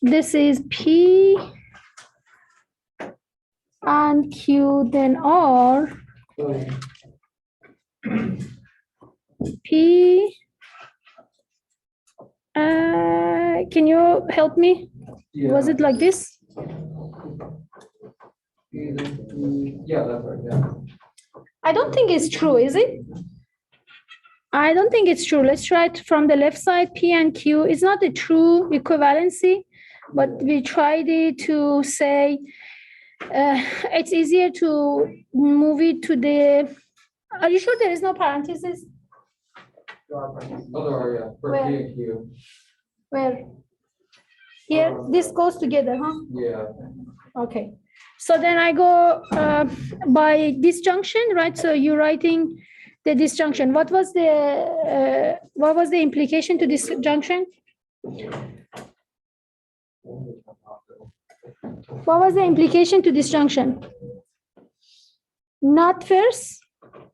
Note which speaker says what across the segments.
Speaker 1: this is P and Q, then R, P, can you help me?
Speaker 2: Yeah.
Speaker 1: Was it like this?
Speaker 2: Yeah, that's right, yeah.
Speaker 1: I don't think it's true, is it? I don't think it's true. Let's try it from the left side, P and Q. It's not a true equivalency, but we tried it to say it's easier to move it to the, are you sure there is no parentheses?
Speaker 2: Oh, there are, yeah, for
Speaker 1: Where?
Speaker 2: P and Q.
Speaker 1: Where? Here, this goes together, huh?
Speaker 2: Yeah.
Speaker 1: Okay. So then I go by disjunction, right? So you're writing the disjunction. What was the implication to disjunction? What was the implication to disjunction? Not first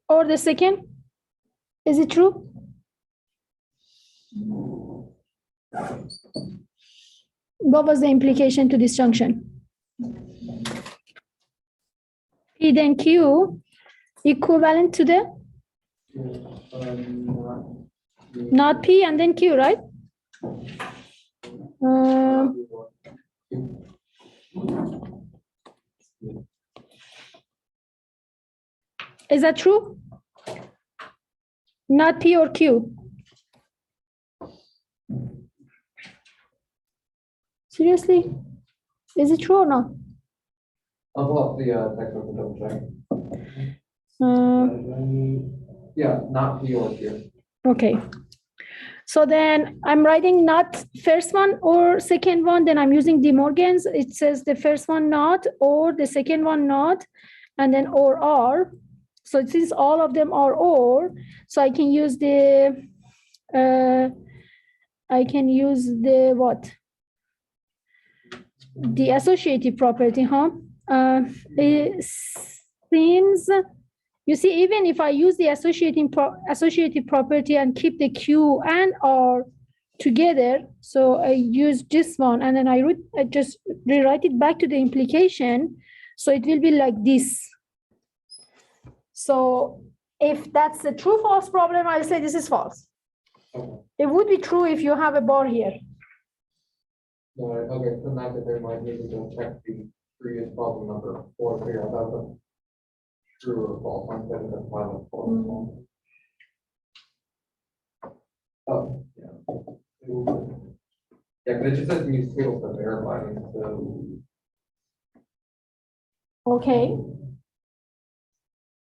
Speaker 1: or the second? Is it true? What was the implication to disjunction? P then Q equivalent to the not P and then Q, right? Is that true? Not P or Q? Seriously? Is it true or not?
Speaker 2: I'll pull up the textbook and double check. Yeah, not P or Q.
Speaker 1: Okay. So then I'm writing not first one or second one, then I'm using De Morgan's. It says the first one not, or the second one not, and then or are. So since all of them are or, so I can use the, what? The associative property, huh? It seems, you see, even if I use the associative property and keep the Q and R together, so I use this one and then I just rewrite it back to the implication, so it will be like this. So if that's the true-false problem, I'll say this is false. It would be true if you have a bar here.
Speaker 2: Okay, so now that there might need to go check the previous problem number or figure out that's a true or false instead of the final false. Oh, yeah. Yeah, but it just doesn't use tables for verifying, so.
Speaker 1: Okay.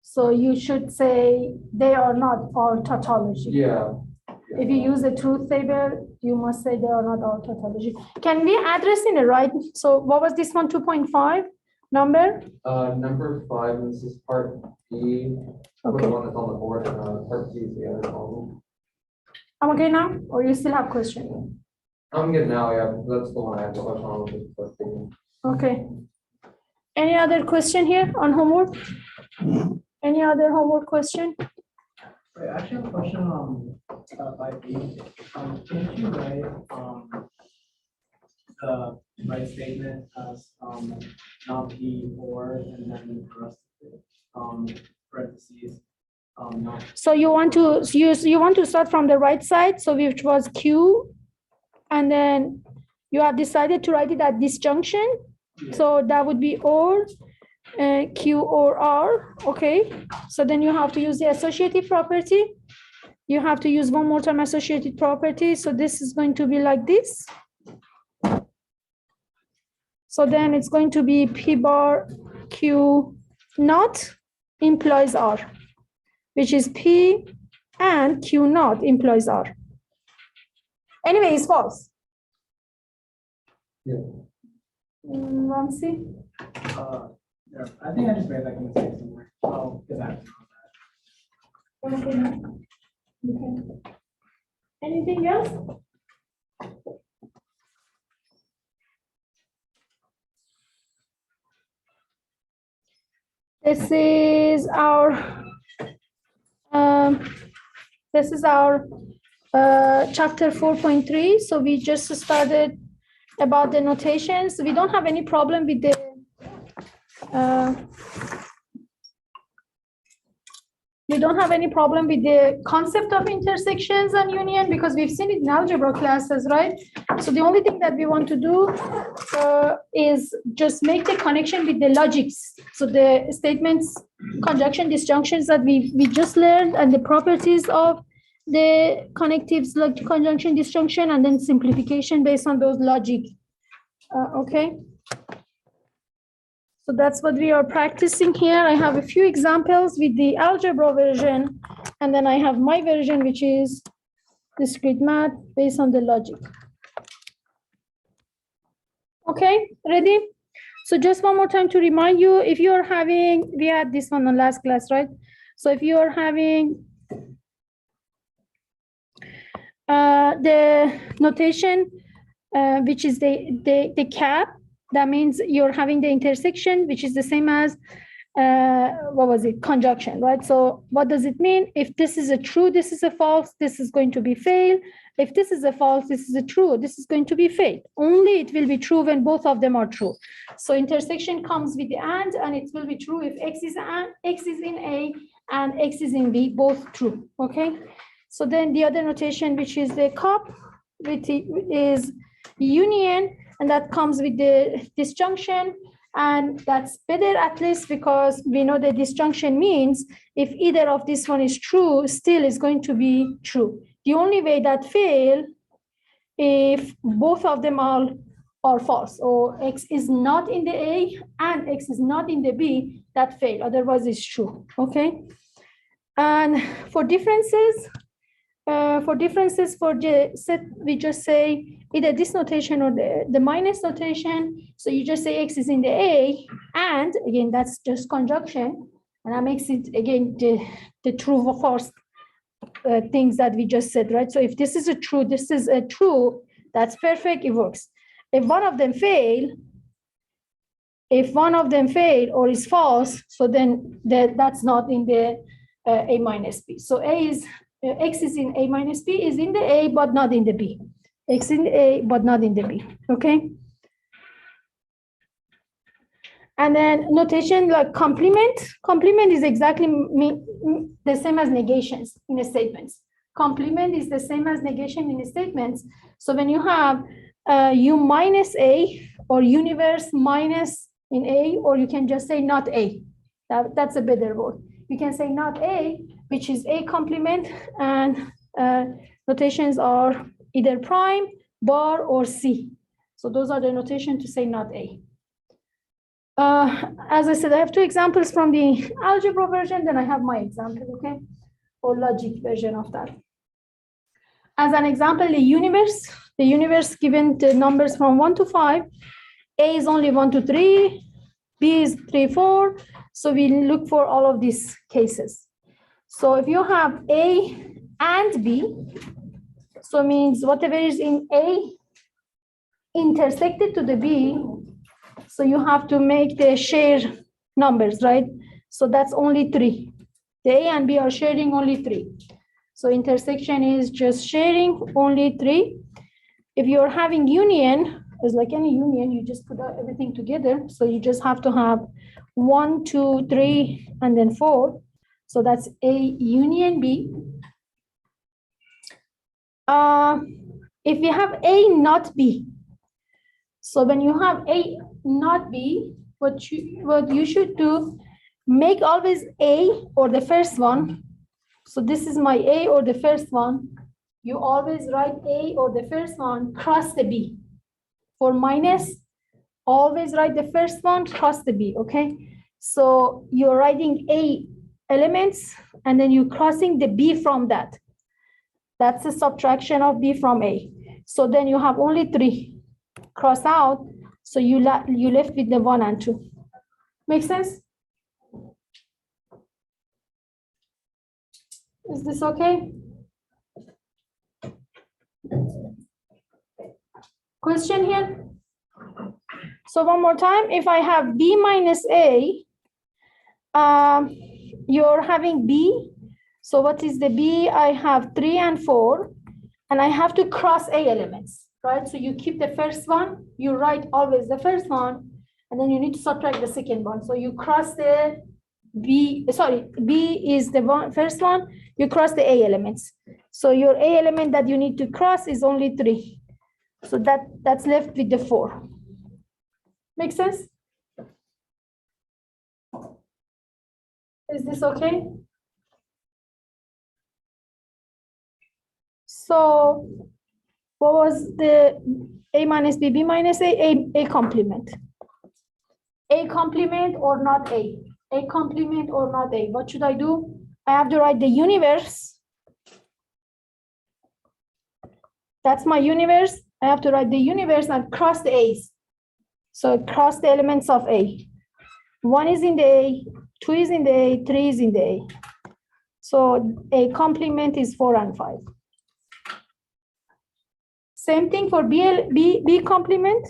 Speaker 1: So you should say they are not all tautology.
Speaker 2: Yeah.
Speaker 1: If you use the truth table, you must say they are not all tautology. Can we address in the right? So what was this one, 2.5 number?
Speaker 2: Number 5, this is part B.
Speaker 1: Okay.
Speaker 2: The one that's on the board, and part C is the other column.
Speaker 1: I'm okay now, or you still have question?
Speaker 2: I'm good now, yeah. That's the one I have the question on.
Speaker 1: Okay. Any other question here on homework? Any other homework question?
Speaker 3: I actually have a question on 5B. Can you write the right statement as not P or, and then the rest of it, parentheses, not.
Speaker 1: So you want to use, you want to start from the right side, so which was Q, and then you have decided to write it at disjunction.
Speaker 3: Yeah.
Speaker 1: So that would be or, Q or R, okay? So then you have to use the associative property. You have to use one more time associative property. So this is going to be like this. So then it's going to be P bar Q naught implies R, which is P and Q naught implies R. Anyway, it's false.
Speaker 2: Yeah.
Speaker 1: Ramsey?
Speaker 3: Yeah, I think I just made like a mistake somewhere. Oh, because I don't know that.
Speaker 1: Okay. Anything else? This is our chapter 4.3. So we just started about the notations. We don't have any problem with the concept of intersections and union because we've seen it in algebra classes, right? So the only thing that we want to do is just make the connection with the logics. So the statements, conjunction, disjunctions that we just learned and the properties of the connectives, like conjunction, disjunction, and then simplification based on those logic. Okay. So that's what we are practicing here. I have a few examples with the algebra version, and then I have my version, which is discrete math based on the logic. Okay, ready? So just one more time to remind you, if you're having, we had this one on last class, right? So if you're having the notation, which is the cap, that means you're having the intersection, which is the same as, what was it, conjunction, right? So what does it mean? If this is a true, this is a false, this is going to be fail. If this is a false, this is a true, this is going to be fail. Only it will be true when both of them are true. So intersection comes with the and it will be true if X is in A and X is in B, both true, okay? So then the other notation, which is the cup, which is union, and that comes with the disjunction, and that's better at least because we know that disjunction means if either of this one is true, still is going to be true. The only way that fail if both of them are false, or X is not in the A and X is not in the B, that fail, otherwise it's true, okay? And for differences, for the set, we just say either this notation or the minus notation. So you just say X is in the A, and again, that's just conjunction. And that makes it, again, the true or false things that we just said, right? So if this is a true, this is a true, that's perfect, it works. If one of them fail, or is false, so then that's not in the A minus B. So X is in A minus B is in the A, but not in the B. X in the A, but not in the B, okay? And then notation like complement. Complement is exactly the same as negations in the statements. Complement is the same as negation in the statements. So when you have U minus A or universe minus in A, or you can just say not A. That's a better word. You can say not A, which is A complement, and notations are either prime, bar, or C. So those are the notation to say not A. As I said, I have two examples from the algebra version, then I have my example, okay? Or logic version of that. As an example, the universe given the numbers from 1 to 5, A is only 1 to 3, B is 3, 4. So we look for all of these cases. So if you have A and B, so means whatever is in A intersected to the B, so you have to make the share numbers, right? So that's only 3. The A and B are sharing only 3. So intersection is just sharing only 3. If you're having union, it's like any union, you just put everything together. So you just have to have 1, 2, 3, and then 4. So that's A union B. If you have A not B, so when you have A not B, what you should do, make always A or the first one. So this is my A or the first one. You always write A or the first one, cross the B. For minus, always write the first one, cross the B, okay? So you're writing A elements, and then you're crossing the B from that. That's a subtraction of B from A. So then you have only 3. Cross out, so you left with the 1 and 2. Make sense? Is this okay? Question here? So one more time, if I have B minus A, you're having B. So what is the B? I have 3 and 4, and I have to cross A elements. right? So you keep the first one, you write always the first one, and then you need to subtract the second one. So you cross the B is the first one, you cross the A elements. So your A element that you need to cross is only 3. So that's left with the 4. Make sense? Is this okay? So what was the A minus B, B minus A complement? A complement or not A? A complement or not A? What should I do? I have to write the universe. That's my universe. I have to write the universe and cross the A's. So cross the elements of A. 1 is in the A, 2 is in the A, 3 is in the A. So A complement is 4 and 5. Same thing for B complement.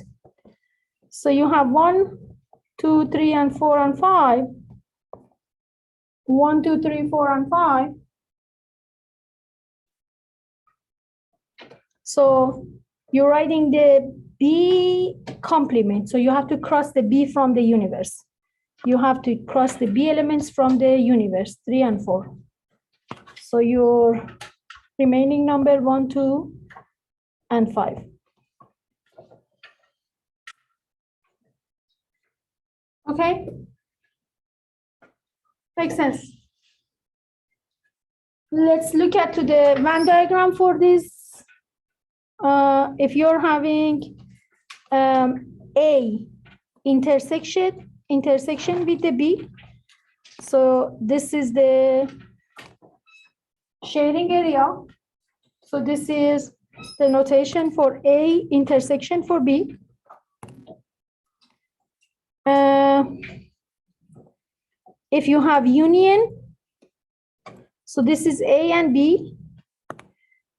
Speaker 1: So you have 1, 2, 3, and 4 and 5. 1, 2, 3, 4, and 5. So you're writing the B complement. So you have to cross the B from the universe. You have to cross the B elements from the universe, 3 and 4. So your remaining number 1, 2, and 5. Okay? Makes sense. Let's look at the Venn diagram for this. If you're having A intersection with the B, so this is the shading area. So this is the notation for A intersection for B. If you have union, so this is A and B.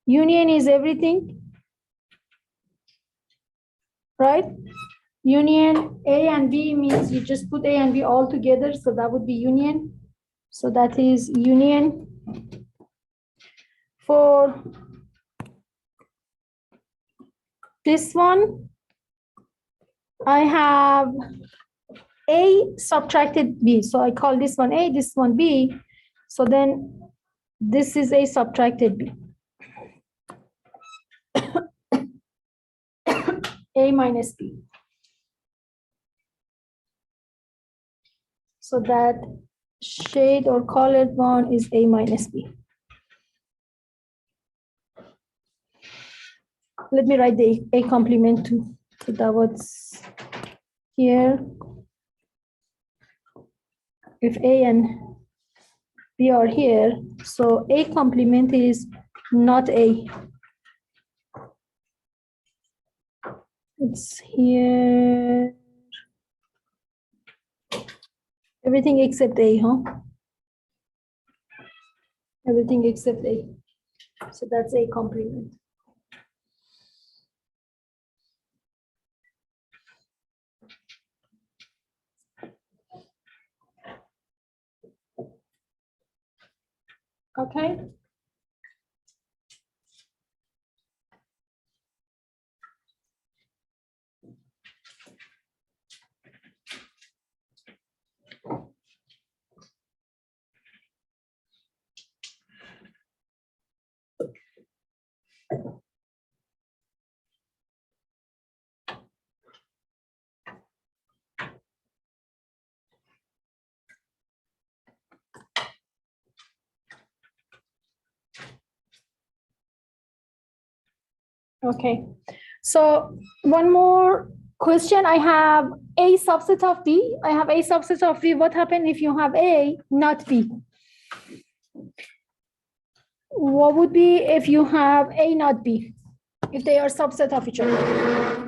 Speaker 1: Union is everything, right? Union A and B means you just put A and B all together, so that would be union. So that is union. For this one, I have A subtracted B. So I call this one A, this one B. So then this is A subtracted B. A minus B. So that shade or colored one is A minus B. Let me write the A complement too. So that was here. If A and B are here, so A complement is not A. It's here. Everything except A, huh? Everything except A. So that's A complement. Okay. Okay, so one more question. I have A subset of B. I have A subset of B. What happens if you have A, not B? What would be if you have A, not B? If they are subset of each other?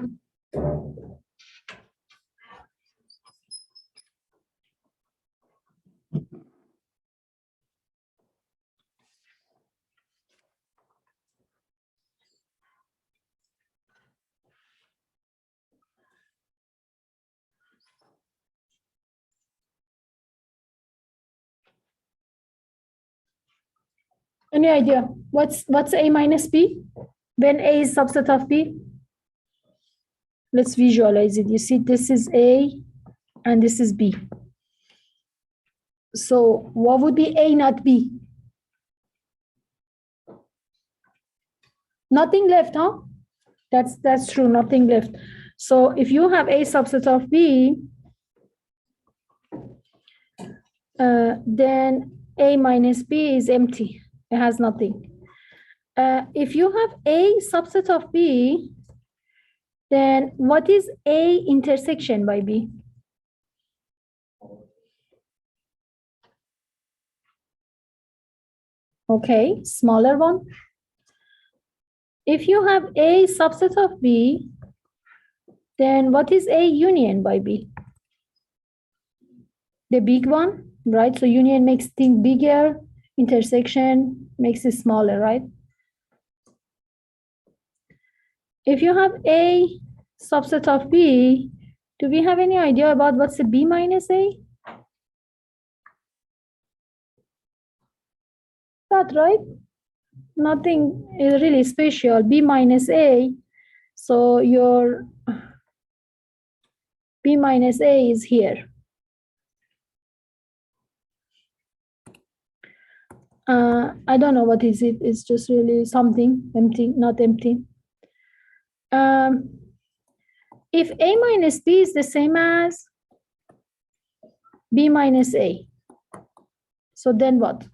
Speaker 1: Any idea? What's A minus B when A is subset of B? Let's visualize it. You see, this is A and this is B. So what would be A not B? Nothing left, huh? That's true, nothing left. So if you have A subset of B, then A minus B is empty. It has nothing. If you have A subset of B, then what is A intersection by B? Okay, smaller one. If you have A subset of B, then what is A union by B? The big one, right? So union makes things bigger, intersection makes it smaller, right? If you have A subset of B, do we have any idea about what's the B minus A? That right? Nothing is really special. B minus A. So your B minus A is here. I don't know what is it. It's just really something empty, not empty. If A minus B is the same as B minus A, so then what?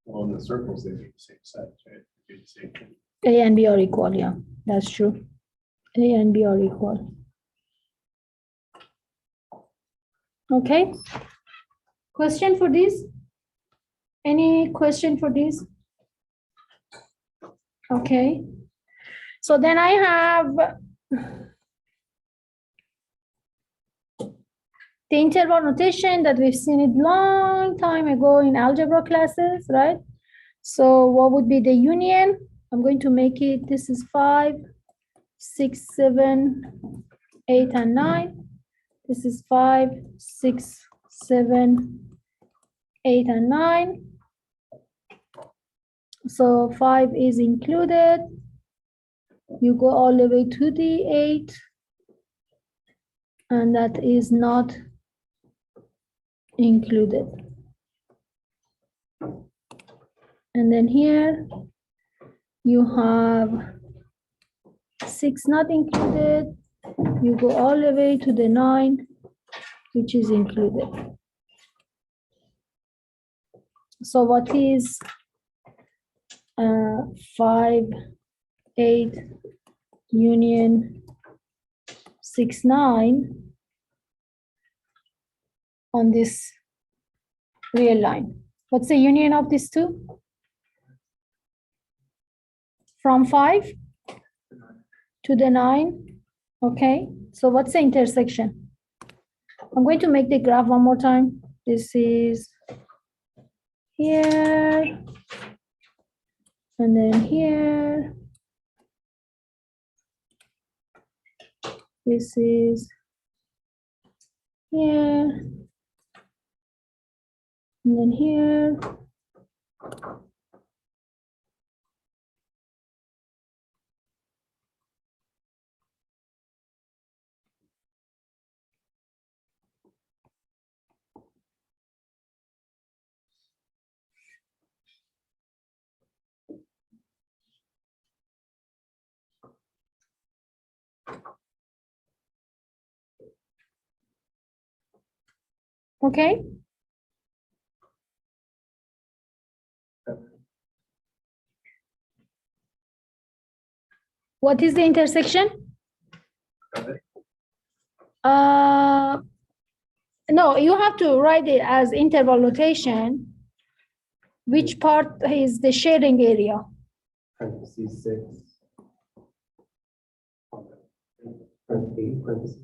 Speaker 4: Well, in the circles, they make the same size, right? They do the same thing.
Speaker 1: A and B are equal, yeah, that's true. A and B are equal. Okay. Question for this? Any question for this? Okay. So then I have the interval notation that we've seen it long time ago in algebra classes, right? So what would be the union? I'm going to make it, this is 5, 6, 7, 8, and 9. This is 5, 6, 7, 8, and 9. So 5 is included. You go all the way to the 8. And that is not included. And then here you have 6 not included. You go all the way to the 9, which is included. So what is 5, 8, union 6, 9 on this real line? What's the union of these two? From 5 to the 9. Okay, so what's the intersection? I'm going to make the graph one more time. This is here, and then here. This is here, and then here. Okay. What is the intersection? No, you have to write it as interval notation. Which part is the sharing area?
Speaker 2: Parentheses 6. Parentheses.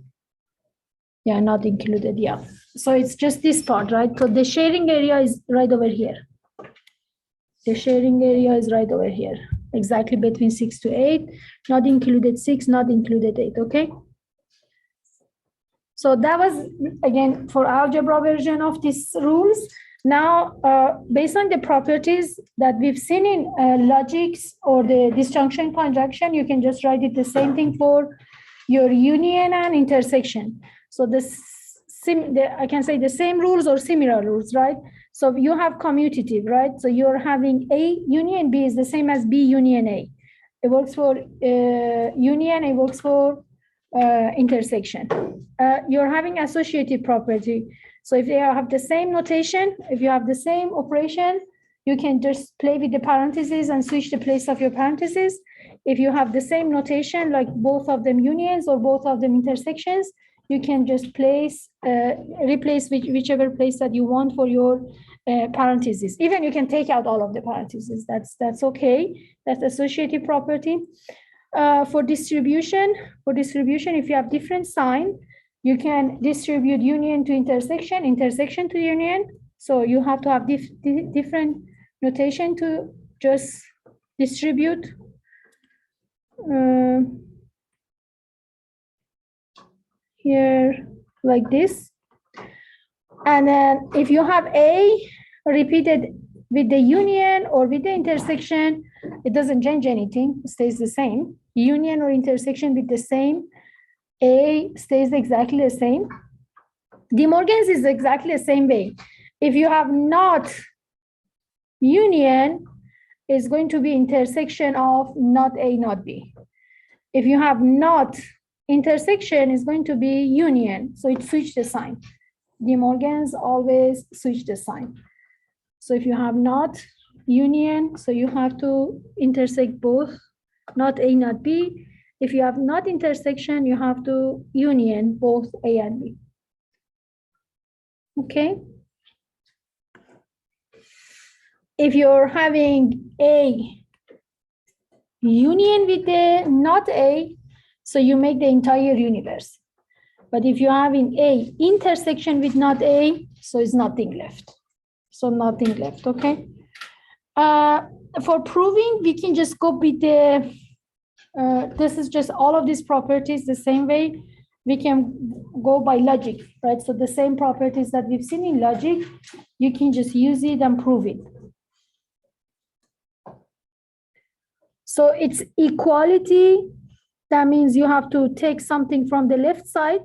Speaker 1: Yeah, not included, yeah. So it's just this part, right? So the sharing area is right over here. The sharing area is right over here, exactly between 6 to 8, not included 6, not included 8, okay? So that was, again, for algebra version of these rules. Now, based on the properties that we've seen in logics or the disjunction conjunction, you can just write it the same thing for your union and intersection. So I can say the same rules or similar rules, right? So you have commutative, right? So you're having A union B is the same as B union A. It works for union, it works for intersection. You're having associative property. So if they have the same notation, if you have the same operation, you can just play with the parentheses and switch the place of your parentheses. If you have the same notation, like both of them unions or both of them intersections, you can just replace whichever place that you want for your parentheses. Even you can take out all of the parentheses. That's okay. That's associative property. For distribution, if you have different sign, you can distribute union to intersection, intersection to union. So you have to have different notation to just distribute. Here, like this. And then if you have A repeated with the union or with the intersection, it doesn't change anything, it stays the same. Union or intersection with the same, A stays exactly the same. De Morgan's is exactly the same way. If you have not union, it's going to be intersection of not A, not B. If you have not intersection, it's going to be union. So it switched the sign. De Morgan's always switch the sign. So if you have not union, so you have to intersect both, not A, not B. If you have not intersection, you have to union both A and B. Okay. If you're having A union with the not A, so you make the entire universe. But if you have in A intersection with not A, so it's nothing left. So nothing left, okay? For proving, we can just go with the, this is just all of these properties the same way. We can go by logic, right? So the same properties that we've seen in logic, you can just use it and prove it. So it's equality. That means you have to take something from the left side.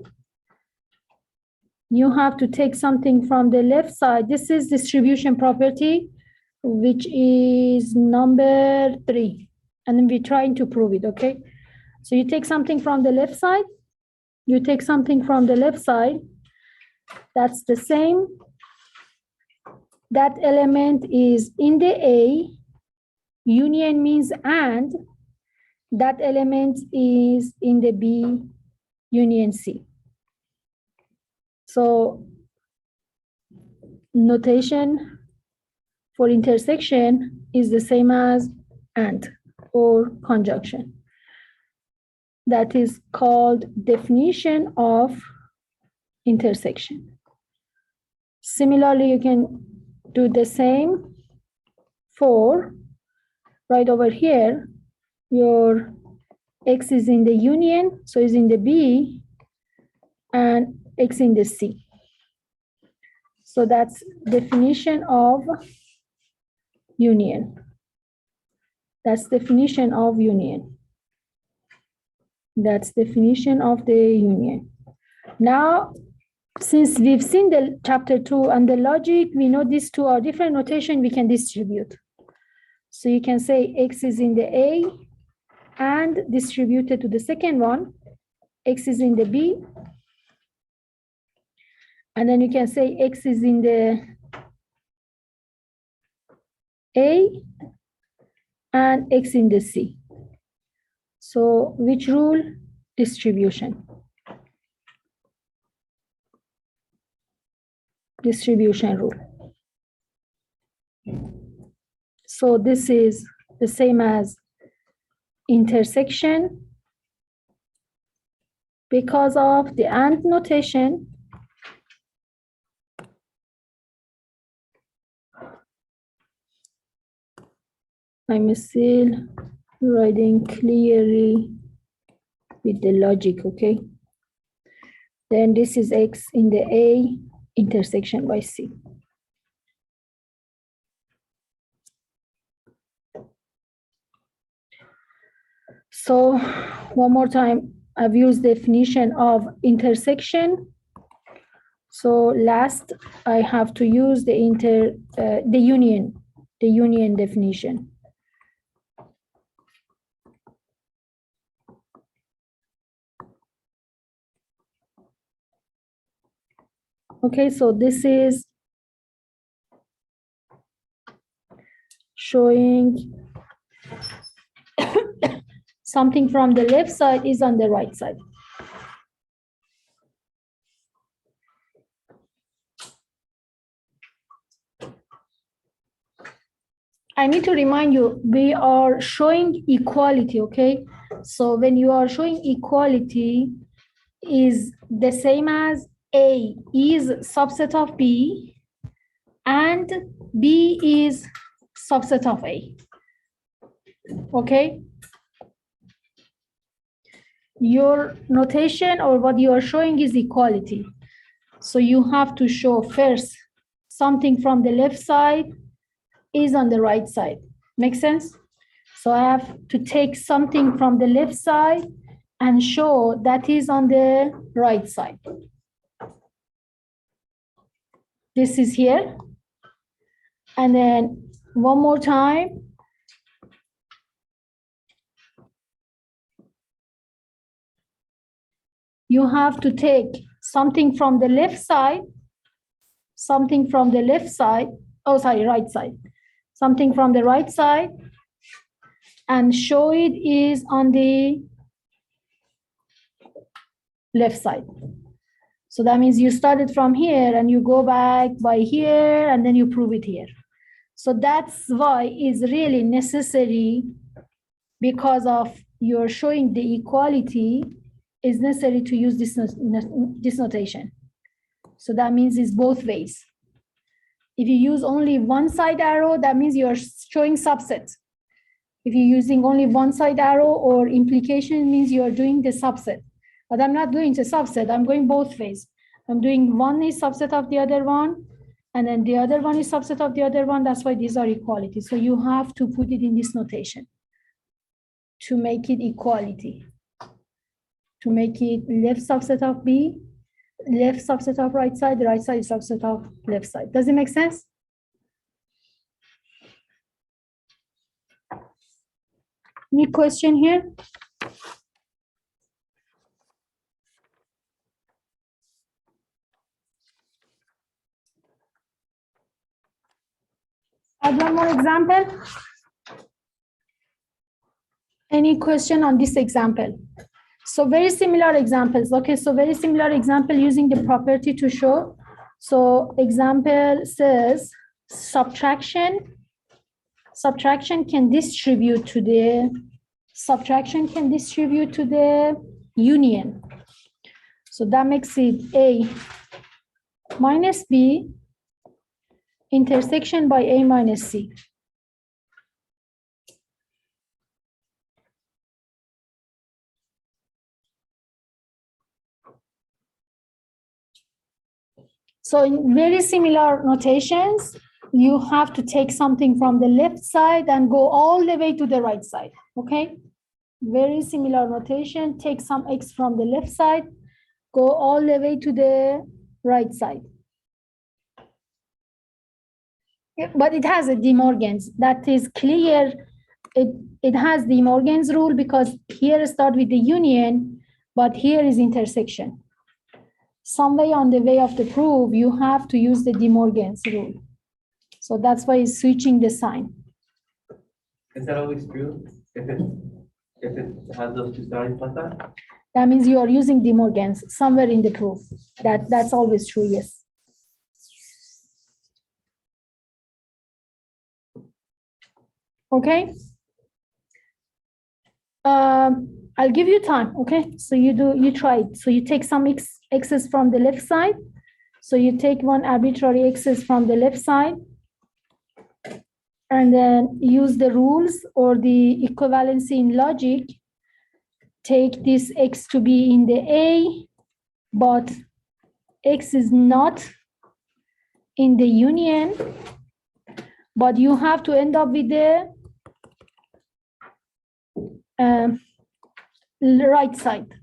Speaker 1: You have to take something from the left side. This is distribution property, which is number 3. And then we're trying to prove it, okay? So you take something from the left side. You take something from the left side. That's the same. That element is in the A. Union means and. That element is in the B, union C. So notation for intersection is the same as and or conjunction. That is called definition of intersection. Similarly, you can do the same for right over here. Your X is in the union, so is in the B, and X in the C. So that's definition of union. That's definition of union. That's definition of the union. Now, since we've seen the chapter 2 and the logic, we know these two are different notation we can distribute. So you can say X is in the A and distributed to the second one. X is in the B. And then you can say X is in the A and X in the C. So which rule? Distribution. Distribution rule. So this is the same as intersection because of the and notation. I'm still writing clearly with the logic, okay? Then this is X in the A intersection by C. So one more time, I've used definition of intersection. So last, I have to use the union definition. Okay, so this is showing something from the left side is on the right side. I need to remind you, we are showing equality, okay? So when you are showing equality is the same as A is subset of B and B is subset of A, okay? Your notation or what you are showing is equality. So you have to show first something from the left side is on the right side. Make sense? So I have to take something from the left side and show that is on the right side. This is here. And then one more time. You have to take something from the left side, something from the left side, oh, sorry, right side, something from the right side, and show it is on the left side. So that means you started from here and you go back by here and then you prove it here. So that's why it's really necessary, because of you're showing the equality, is necessary to use this notation. So that means it's both ways. If you use only one side arrow, that means you're showing subset. If you're using only one side arrow or implication, means you're doing the subset. But I'm not doing the subset, I'm going both ways. I'm doing one is subset of the other one, and then the other one is subset of the other one. That's why these are equality. So you have to put it in this notation to make it equality. To make it left subset of B, left subset of right side, the right side is subset of left side. Does it make sense? Any question here? Add one more example. Any question on this example? So very similar examples. Okay, so very similar example using the property to show. So example says subtraction can distribute to the union. So that makes it A minus B intersection by A minus C. So in very similar notations, you have to take something from the left side and go all the way to the right side, okay? Very similar notation, take some X from the left side, go all the way to the right side. But it has a De Morgan's, that is clear. It has De Morgan's rule because here start with the union, but here is intersection. Some way on the way of the proof, you have to use the De Morgan's rule. So that's why it's switching the sign.
Speaker 5: Is that always true? If it has those two sides like that?
Speaker 1: That means you are using De Morgan's somewhere in the proof. That's always true, yes. Okay. I'll give you time, okay? So you try it. So you take some x's from the left side. So you take one arbitrary x's from the left side and then use the rules or the equivalency in logic. Take this x to be in the A, but x is not in the union, but you have to end up with the right side.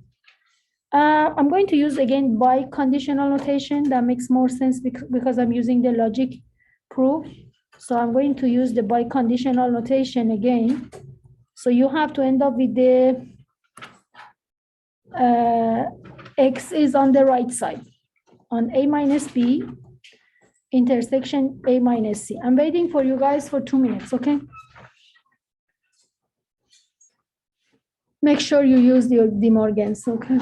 Speaker 1: I'm going to use again biconditional notation. That makes more sense because I'm using the logic proof. So I'm going to use the biconditional notation again. So you have to end up with the x is on the right side, on A minus B, intersection A minus C. I'm waiting for you guys for 2 minutes, okay? Make sure you use your De Morgan's, okay?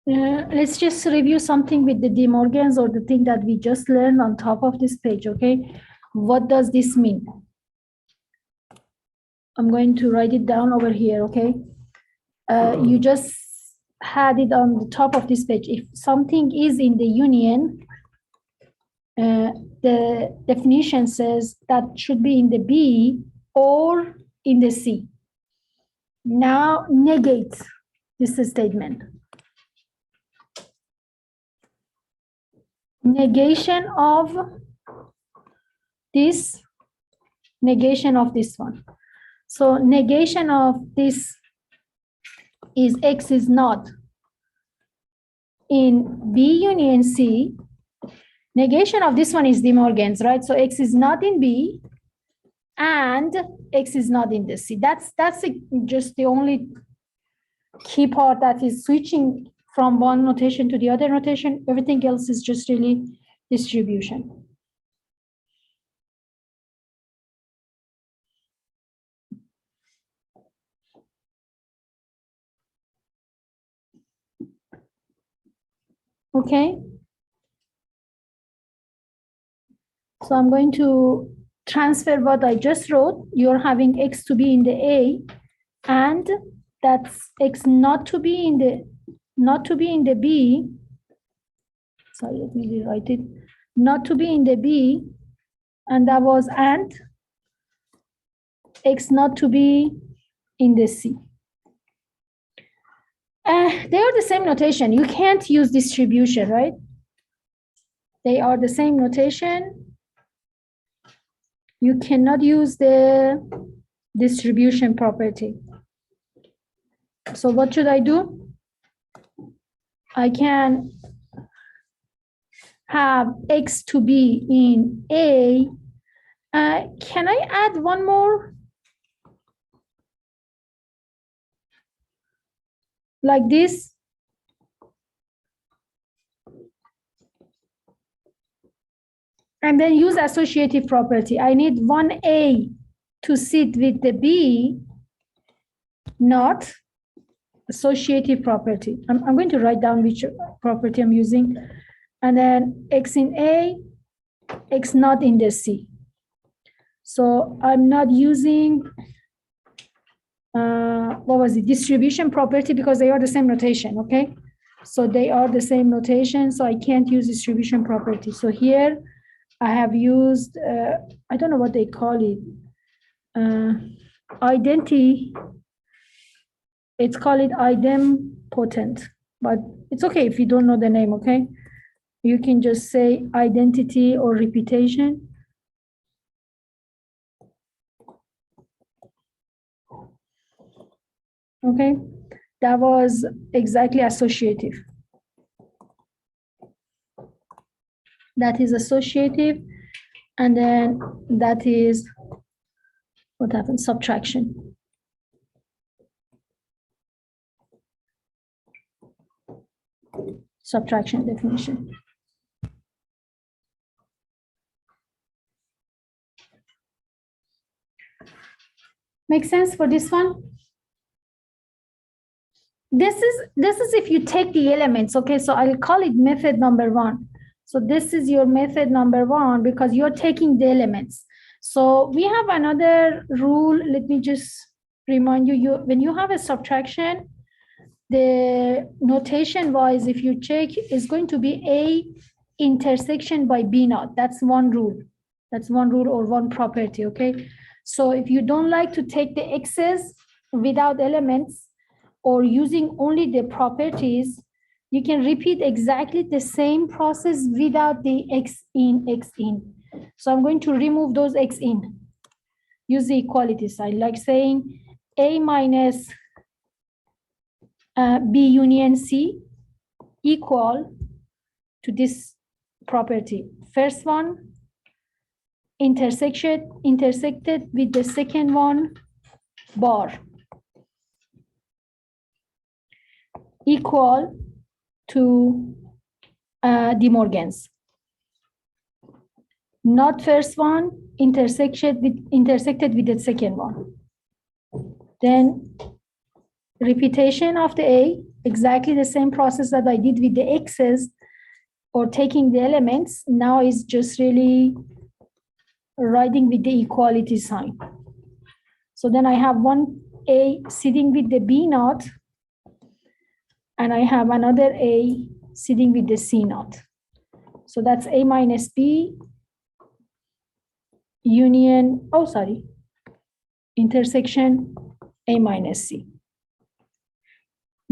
Speaker 1: Let's just review something with the De Morgan's or the thing that we just learned on top of this page, okay? What does this mean? I'm going to write it down over here, okay? You just had it on the top of this page. If something is in the union, the definition says that should be in the B or in the C. Now negate this statement. Negation of this, negation of this one. So negation of this is X is not in B union C. Negation of this one is De Morgan's, right? So X is not in B and X is not in the C. That's just the only key part that is switching from one notation to the other notation. Everything else is just really distribution. Okay. So I'm going to transfer what I just wrote. You're having X to be in the A, and that's X not to be in the B. Sorry, let me rewrite it. Not to be in the B, and that was and X not to be in the C. They are the same notation. You can't use distribution, right? They are the same notation. You cannot use the distribution property. So what should I do? I can have X to be in A. Can I add one more? Like this? And then use associative property. I need one A to sit with the B, not associative property. I'm going to write down which property I'm using. And then X in A, X not in the C. So I'm not using, what was it, distribution property, because they are the same notation, okay? So they are the same notation, so I can't use distribution property. So here I have used, I don't know what they call it, identity. It's called it idempotent, but it's okay if you don't know the name, okay? You can just say identity or repetition. Okay, that was exactly associative. That is associative, and then that is, what happens, subtraction. Subtraction definition. Make sense for this one? This is if you take the elements, okay? So I'll call it method number one. So this is your method number one because you're taking the elements. So we have another rule. Let me just remind you, when you have a subtraction, the notation wise, if you check, is going to be A intersection by B naught. That's one rule. That's one rule or one property, okay? So if you don't like to take the x's without elements or using only the properties, you can repeat exactly the same process without the x in, x in. So I'm going to remove those x in. Use the equality sign, like saying A minus B union C equal to this property. First one intersected with the second one bar equal to De Morgan's. Not first one intersected with the second one. Then repetition of the A, exactly the same process that I did with the x's or taking the elements. Now is just really writing with the equality sign. So then I have one A sitting with the B naught, and I have another A sitting with the C naught. So that's A minus B union, intersection A minus C.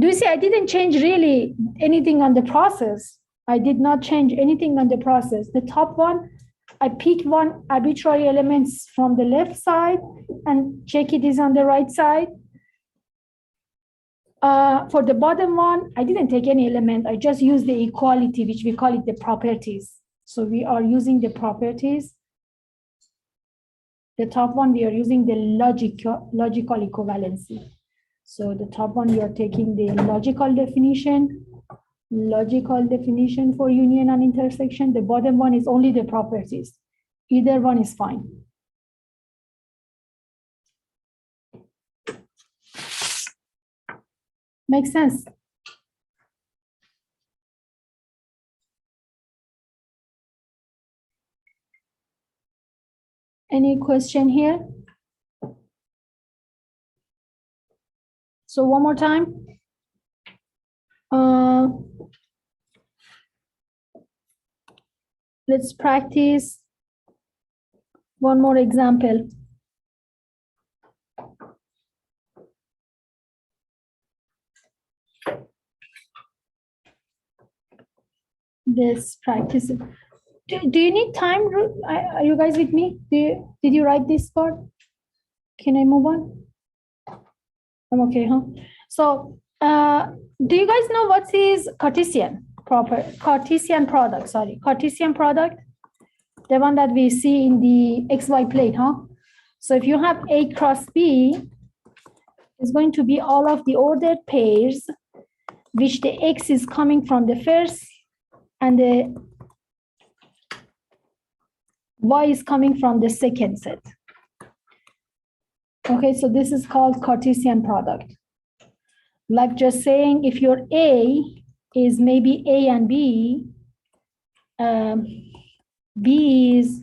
Speaker 1: Do you see I didn't change really anything on the process? I did not change anything on the process. The top one, I pick one arbitrary elements from the left side and check it is on the right side. For the bottom one, I didn't take any element. I just used the equality, which we call it the properties. So we are using the properties. The top one, we are using the logical equivalency. So the top one, we are taking the logical definition for union and intersection. The bottom one is only the properties. Either one is fine. Makes sense? Any question here? So one more time. Let's practice one more example. This practice. Do you need time? Are you guys with me? Did you write this part? Can I move on? I'm okay, huh? So, do you guys know what is Cartesian product? Sorry, Cartesian product, the one that we see in the XY plane, huh? So if you have A cross B, it's going to be all of the ordered pairs, which the X is coming from the first and the Y is coming from the second set. Okay, so this is called Cartesian product. Like just saying, if your A is maybe A and B, B is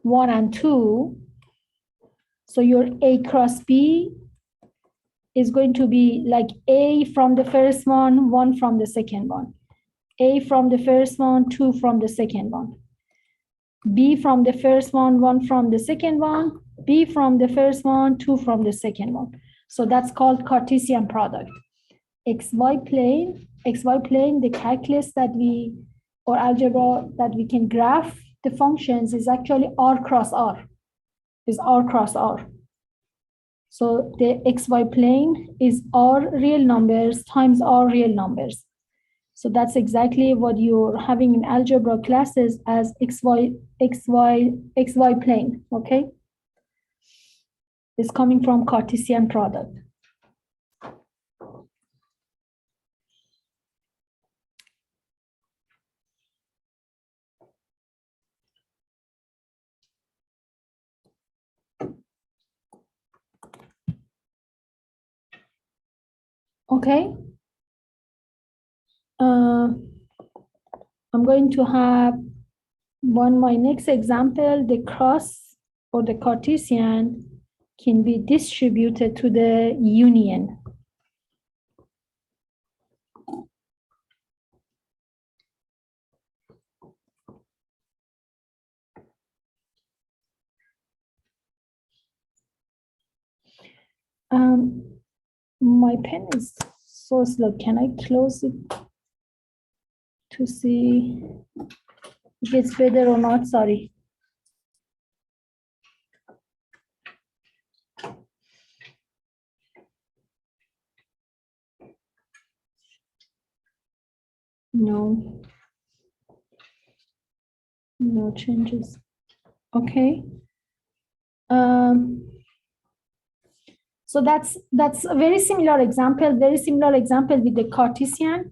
Speaker 1: 1 and 2, so your A cross B is going to be like A from the first one, 1 from the second one. A from the first one, 2 from the second one. B from the first one, 1 from the second one. B from the first one, 2 from the second one. So that's called Cartesian product. XY plane, the calculus that we, or algebra that we can graph the functions is actually R cross R, is R cross R. So the XY plane is R real numbers times R real numbers. So that's exactly what you're having in algebra classes as XY plane, okay? It's coming from Cartesian product. Okay. I'm going to have my next example, the cross or the Cartesian can be distributed to the union. My pen is so slow. Can I close it to see if it's better or not? Sorry. No. No changes. Okay. So that's a very similar example with the Cartesian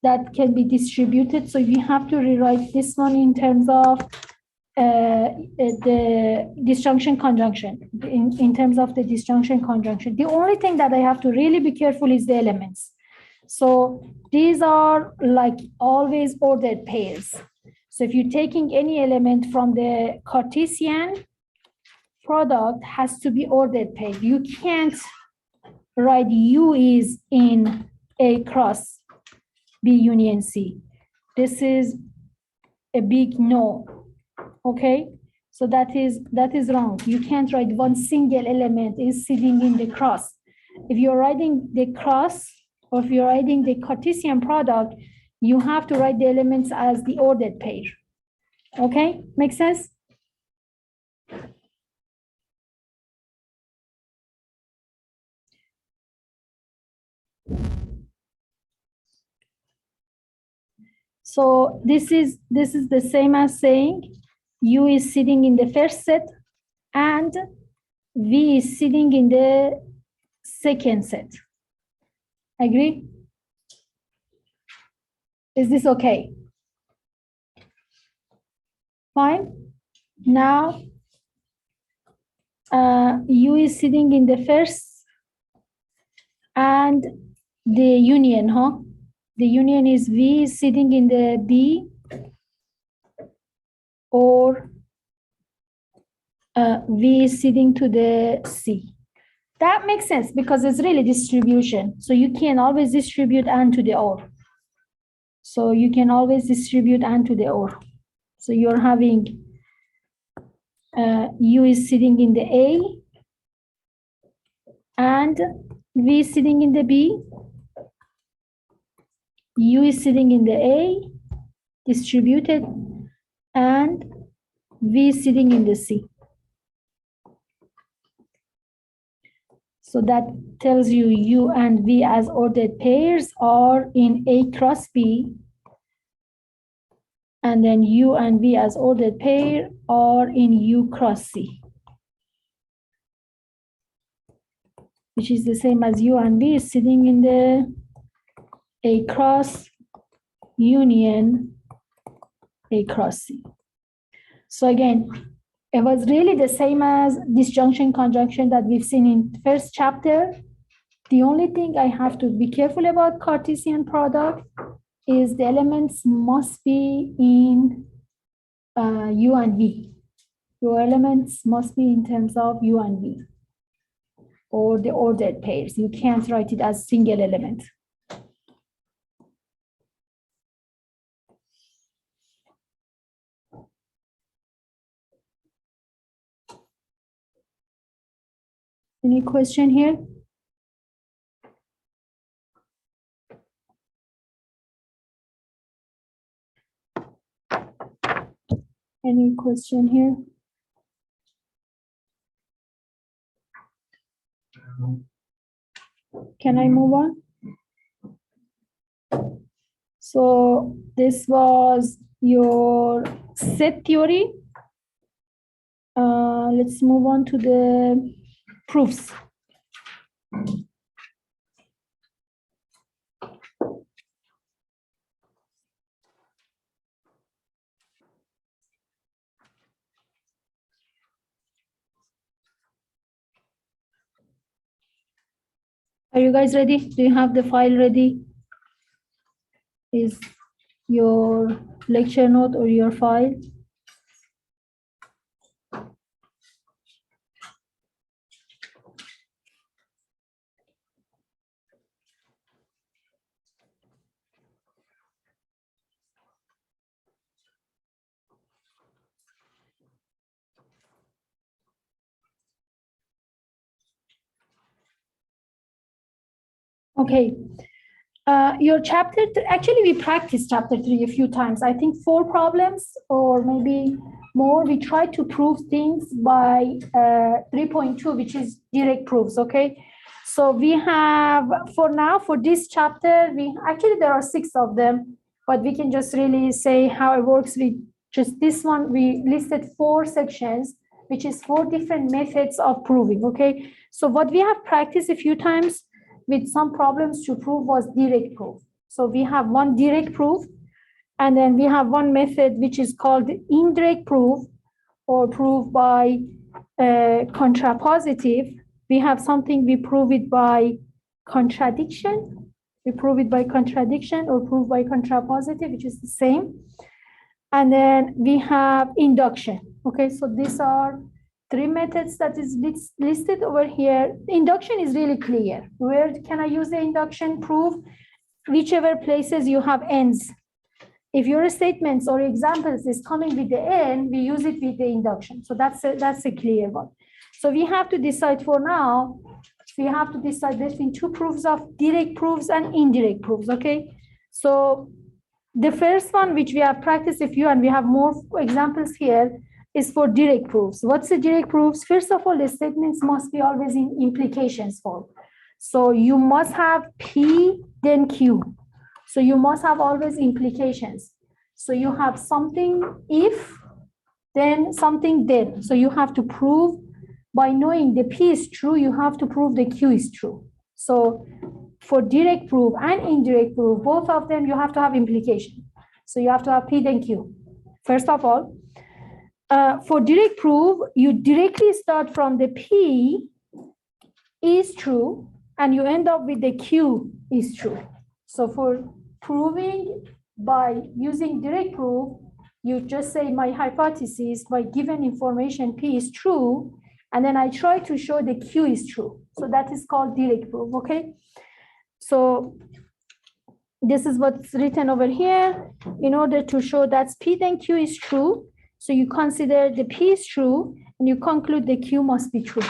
Speaker 1: that can be distributed. So we have to rewrite this one in terms of the disjunction conjunction, in terms of the disjunction conjunction. The only thing that I have to really be careful is the elements. So these are like always ordered pairs. So if you're taking any element from the Cartesian product, has to be ordered pair. You can't write U is in A cross B union C. This is a big no. Okay, so that is wrong. You can't write one single element is sitting in the cross. If you're writing the cross or if you're writing the Cartesian product, you have to write the elements as the ordered pair. Okay, make sense? So this is the same as saying U is sitting in the first set and V is sitting in the second set. Agree? Is this okay? Fine. Now U is sitting in the first and the union, huh? The union is V is sitting in the B or V is sitting to the C. That makes sense because it's really distribution. So you can always distribute and to the OR. So you can always distribute and to the OR. So you're having U is sitting in the A and V is sitting in the B. U is sitting in the A, distributed and V sitting in the C. So that tells you U and V as ordered pairs are in A cross B, and then U and V as ordered pair are in U cross C, which is the same as U and V is sitting in the A cross union A cross C. So again, it was really the same as disjunction conjunction that we've seen in the first chapter. The only thing I have to be careful about Cartesian product is the elements must be in U and V. Your elements must be in terms of U and V, or the ordered pairs. You can't write it as single element. Any question here? Any question here? Can I move on? So this was your set theory. Let's move on to the proofs. Are you guys ready? Do you have the file ready? Is your lecture note or your file? Okay. Your chapter, actually we practiced chapter 3 a few times. I think 4 problems or maybe more. We tried to prove things by 3.2, which is direct proofs, okay? So we have, for now, for this chapter, there are 6 of them, but we can just really say how it works. We just, this one, we listed 4 sections, which is 4 different methods of proving, okay? So what we have practiced a few times with some problems to prove was direct proof. So we have one direct proof, and then we have one method which is called indirect proof, or proof by contrapositive. We have something we prove it by contradiction. We prove it by contradiction or proof by contrapositive, which is the same. And then we have induction. Okay, so these are 3 methods that is listed over here. Induction is really clear. Where can I use the induction proof? Whichever places you have ends. If your statements or examples is coming with the end, we use it with the induction. So that's a clear one. So we have to decide for now, we have to decide between 2 proofs of direct proofs and indirect proofs, okay? So the first one, which we have practiced a few, and we have more examples here, is for direct proofs. What's the direct proofs? First of all, the statements must be always in implications form. So you must have P, then Q. So you must have always implications. So you have something if, then something then. So you have to prove, by knowing the P is true, you have to prove the Q is true. So for direct proof and indirect proof, both of them, you have to have implication. So you have to have P, then Q. First of all, for direct proof, you directly start from the P is true, and you end up with the Q is true. So for proving by using direct proof, you just say my hypothesis by given information P is true, and then I try to show the Q is true. So that is called direct proof, okay? So this is what's written over here. In order to show that P then Q is true, so you consider the P is true, and you conclude the Q must be true,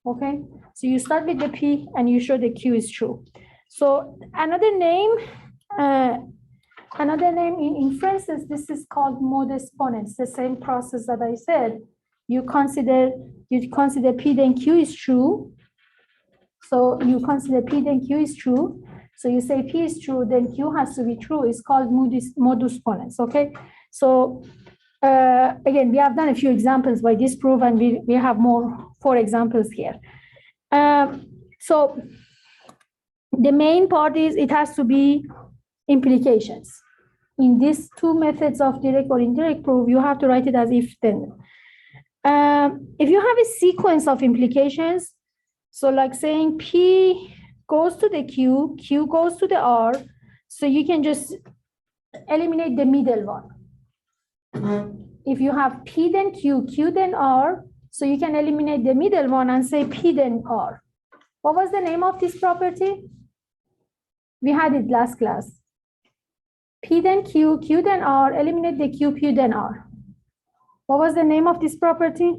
Speaker 1: okay? So you start with the P, and you show the Q is true. So another name Another name in inferences, this is called mode exponents, the same process that I said. You consider P then Q is true. So you consider P then Q is true. So you say P is true, then Q has to be true. It's called mode exponents, okay? So again, we have done a few examples by this proof, and we have four examples here. So the main part is it has to be implications. In these two methods of direct or indirect proof, you have to write it as if then. If you have a sequence of implications, so like saying P goes to the Q, Q goes to the R, so you can just eliminate the middle one. If you have P then Q, Q then R, so you can eliminate the middle one and say P then R. What was the name of this property? We had it last class. P then Q, Q then R, eliminate the Q, Q then R. What was the name of this property?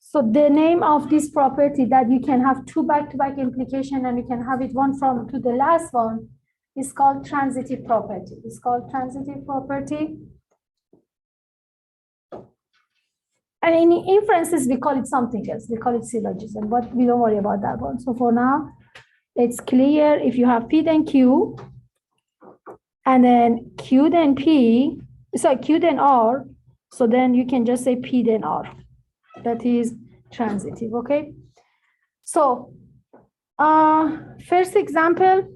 Speaker 1: So the name of this property that you can have two back-to-back implication and you can have it one from to the last one is called transitive property. It's called transitive property. And in inferences, we call it something else. We call it syllogism, but we don't worry about that one. So for now, it's clear if you have P then Q, and then Q then P, sorry, Q then R, so then you can just say P then R. That is transitive, okay? So first example,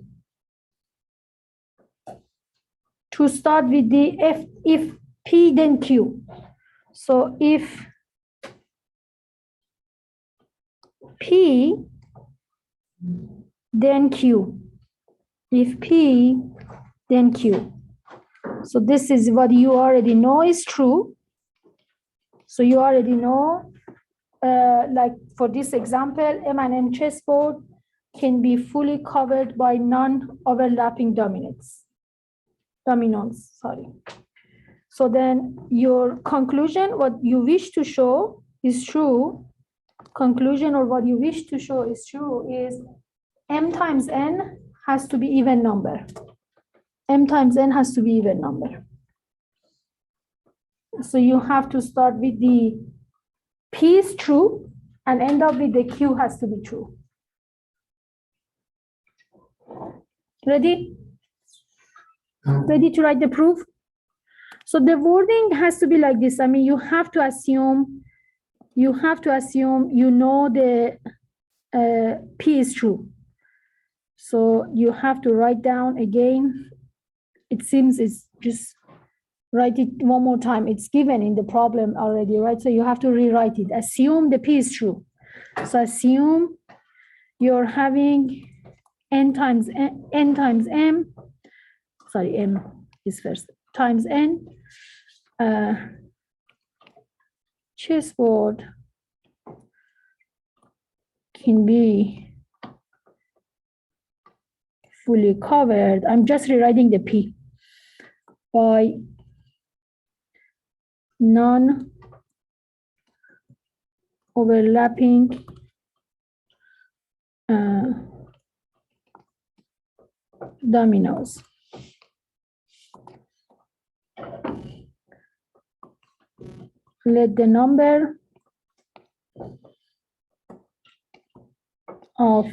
Speaker 1: to start with the if P then Q. So if P then Q, if P then Q. So this is what you already know is true. So you already know, like for this example, M and N chessboard can be fully covered by non-overlapping dominants, sorry. So then your conclusion, what you wish to show is true. Conclusion or what you wish to show is true is M times N has to be even number. M times N has to be even number. So you have to start with the P is true and end up with the Q has to be true. Ready? Ready to write the proof? So the wording has to be like this. I mean, you have to assume you know the P is true. So you have to write down again. It seems it's just write it one more time. It's given in the problem already, right? So you have to rewrite it. Assume the P is true. So assume you're having N times M. Sorry, M is first. Times N. Chessboard can be fully covered. I'm just rewriting the P by non-overlapping dominoes. Let the number of